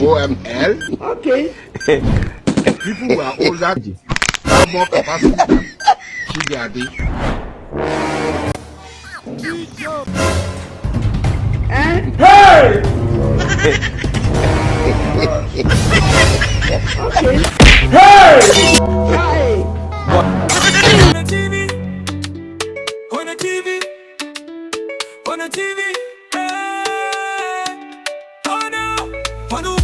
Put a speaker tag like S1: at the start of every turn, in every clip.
S1: OML.
S2: Okay.
S1: People who are older have more capacity than Shigadi.
S2: Hey! Hey!
S3: On a TV, oh no,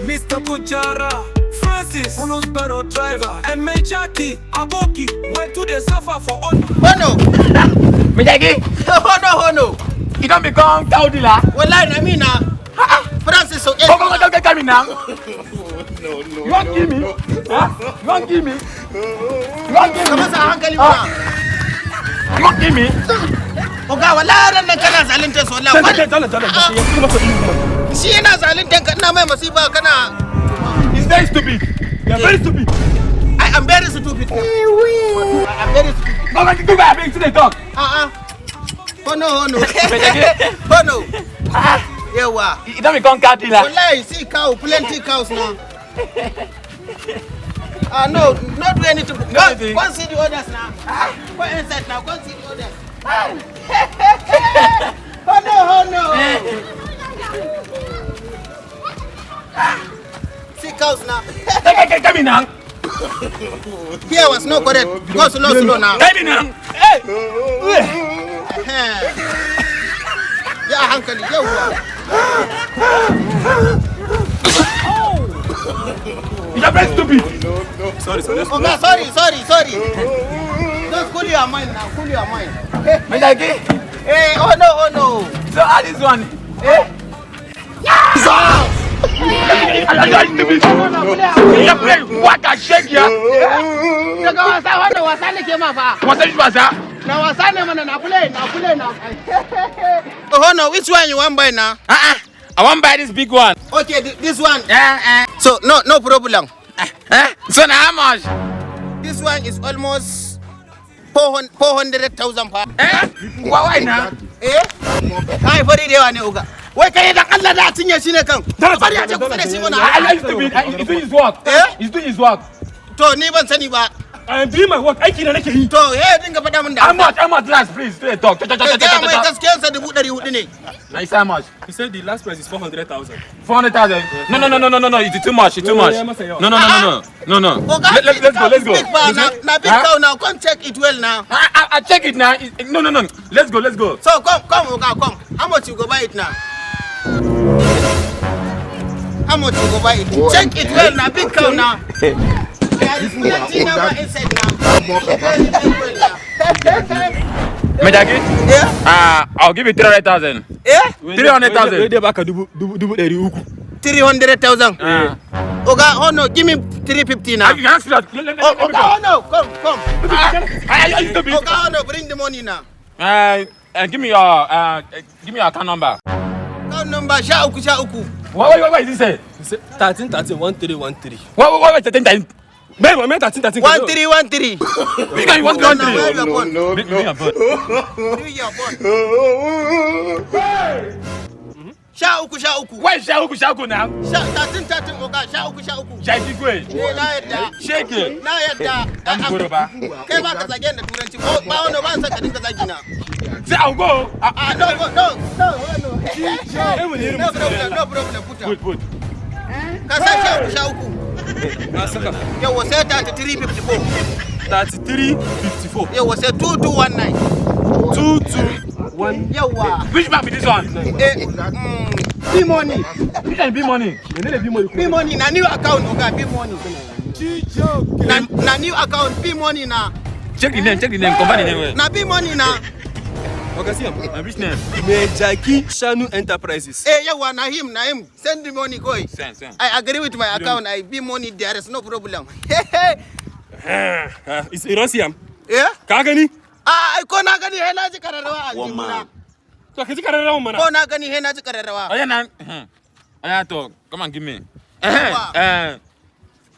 S3: Mr. Bujara, Francis, Uno's Baro driver, and Mejaki, Aboki, went to the suffer for on.
S4: Oh no!
S5: Mejaki,
S4: Oh no!
S5: you don't become cow dealer.
S4: Well, I mean, Francis, okay.
S5: Don't tell me now.
S1: No.
S5: You won't give me? Huh? You won't give me? You won't give me? You won't give me?
S4: Oga, wallahi ran nan kana zalunta su wallahi. Shi yana zalunta ka ina mai masifa kana.
S5: He's very stupid. You're very stupid.
S4: I am very stupid. I am very stupid.
S5: Go back to the dog.
S4: Oh no. Oh no. Yawa.
S5: You don't become cow dealer.
S4: Wallahi, see cow, plenty cows now. No, not do anything. Go see the others now. Go inside now. Go see the others. Oh no. See cows now.
S5: Come in now.
S4: Here was no correct. Go slow now.
S5: Come in now.
S4: Yeah, hankali.
S5: You're very stupid.
S4: Sorry. Just cool your mind now. Cool your mind.
S5: Mejaki.
S4: Hey, oh no.
S5: So how this one? You play what a shake ya.
S4: Oh no, which one you want buy now?
S5: I want to buy this big one.
S4: Okay, this one.
S5: Yeah.
S4: So no problem.
S5: So now how much?
S4: This one is almost 400,000 pounds.
S5: Why now?
S4: Ai fari da yawa ne uga. Wai kai dan Allah da cinye shi ne kan. Bari ya ce kusa da shi mana.
S5: I used to be. He's doing his work. He's doing his work.
S4: To ni ban sani ba.
S2: I am doing my work. Aiki na nake yi.
S4: To dinga faɗa min da.
S5: How much last please? Talk.
S4: Mai gaskiyar sa 400 ne.
S5: Nice, how much?
S2: He said the last price is 400,000.
S5: 400,000. No. It's too much. No. Let's go.
S4: Na big cow now. Come check it well now.
S5: I check it now. No. Let's go.
S4: So come, Oga, come. How much you go buy it now? How much you go buy it? Check it well now. Big cow now. There is plenty number inside now.
S5: Mejaki?
S4: Yeah?
S5: I'll give you 300,000.
S4: Yeah?
S5: 300,000.
S4: 300,000. Oga, oh no, give me 350 now.
S5: You can't see that.
S4: Oga, oh no, come.
S5: Oga,
S4: oh no, bring the money now.
S5: Give me your account number.
S4: Account number, sha uku.
S5: What is this?
S2: 13 13.
S5: What 13?
S2: Man, 13.
S4: 1313.
S5: Big guy, you want 13?
S1: No.
S5: Bring your phone.
S4: Bring your phone. Sha uku.
S5: Why is Shaku now?
S4: 13 Oga, sha uku.
S5: Jaki kwe.
S4: Na yadda.
S5: Shake it.
S4: Na yadda. Kai ba ka zage da turanci. Ba wani ba san ka dinga zagi na.
S5: Say I'll go.
S4: No. No problem.
S5: Put.
S4: Ka sa sha uku.
S2: Na saka.
S4: Yawa sai 3354.
S2: 3354.
S4: Yawa sai 2219.
S2: 221.
S4: Yawa.
S5: Which bank be this one?
S4: B-money.
S5: Which one be money?
S4: B-money na new account Oga, B-money. Na new account B-money na.
S5: Check the name. Confirm the name.
S4: Na B-money na.
S2: Okay, see him.
S5: Which name?
S2: Maijakinarasulu Enterprises.
S4: Yawa na him. Send the money koi.
S5: Send.
S4: I agree with my account. I B-money there is no problem.
S2: It's Irosiam.
S4: Yeah?
S2: Ka gani?
S4: Ko na gani he na ji kararrawa a jimuna.
S2: To ka ji kararrawa mana.
S4: Ko na gani he na ji kararrawa.
S5: Oya talk. Come and give me.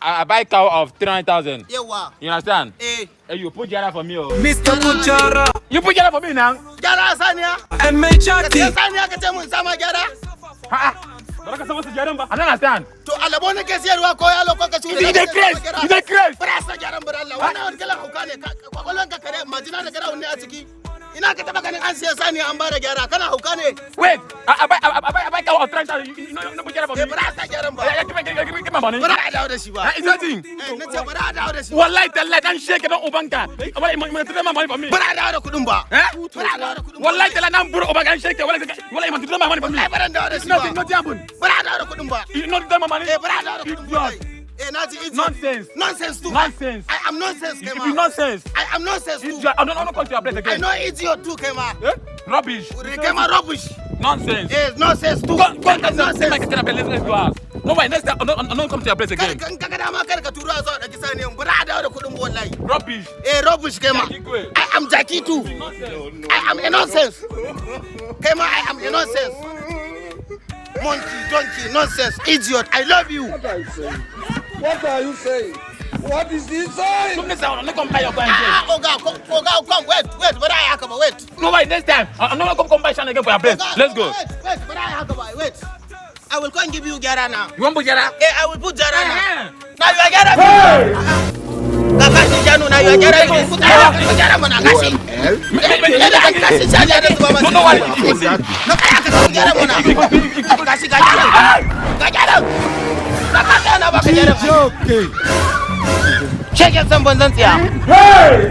S5: I buy cow of 300,000.
S4: Yawa.
S5: You understand?
S4: Eh.
S5: You put Jara for me.
S3: Mr. Bujara,
S5: You put Jara for me now.
S4: Jara saniya.
S3: and Mejaki.
S4: Saniya ka ce mun sama jara.
S2: Baraka sama su gyaran ba.
S5: I don't understand.
S4: To alabo ne ke siyarwa ko yalo ko ka shure.
S5: You dey craze. You dey craze.
S4: Bara sa gyaran baralla. Wannan wani kala hauka ne. Kwakwalwan ka kare majina da gara wani a ciki. Ina ka taba ganin an siya sani an bada gyara kana hauka ne.
S5: Wait, I buy cow of trans. You know care about me.
S4: Bara sa gyaran ba.
S5: Give me money.
S4: Bara dawo da shi ba.
S5: Is that thing?
S4: Na ce bara dawo da shi.
S5: Wallahi tallahi dan shake dan ubanka. Wallahi mun tsaya money for me.
S4: Bara dawo da kudin ba. Bara dawo da kudin.
S5: Wallahi tallahi nan buru ubanka dan shake wallahi mun tsaya money for me.
S4: Bara dawo da shi ba.
S5: Nothing happen.
S4: Bara dawo da kudin ba.
S5: You know the money.
S4: Bara dawo da kudin ba. Nazi, it's
S5: nonsense.
S4: Nonsense too.
S5: Nonsense.
S4: I am nonsense, Kema.
S5: You be nonsense.
S4: I am nonsense too.
S5: Idiot. I don't come to your place again.
S4: I know idiot too, Kema.
S5: Rubbish.
S4: Kema rubbish.
S5: Nonsense.
S4: Yes, nonsense too.
S5: Go nonsense. Let's go out. No way. Next time, I don't come to your place again.
S4: Kaga ma kar ka turo a zo da kisa ne bura da kudin wallahi.
S5: Rubbish.
S4: Rubbish Kema. I am jaki too. I am a nonsense. Kema, I am a nonsense. Monkey, donkey, nonsense, idiot. I love you.
S1: What are you saying? What is he saying?
S5: Don't come buy your coin.
S4: Oga, come, wait, but I have wait.
S5: No way, next time. I'm not come buy Shan again for your place. Let's go.
S4: Wait, but I have wait. I will go and give you Jara now.
S5: You want put Jara?
S4: I will put Jara now. Now you are Jara. Kakashi Janu, now you are Jara. You put Jara mana Kashi. Kashi Jara tu mama.
S5: No one.
S4: No kaya Jara mana. Kashi Jara. Jara. Kakashi na ba Jara.
S1: Okay.
S4: Check your Sabon zantiya.
S1: Hey!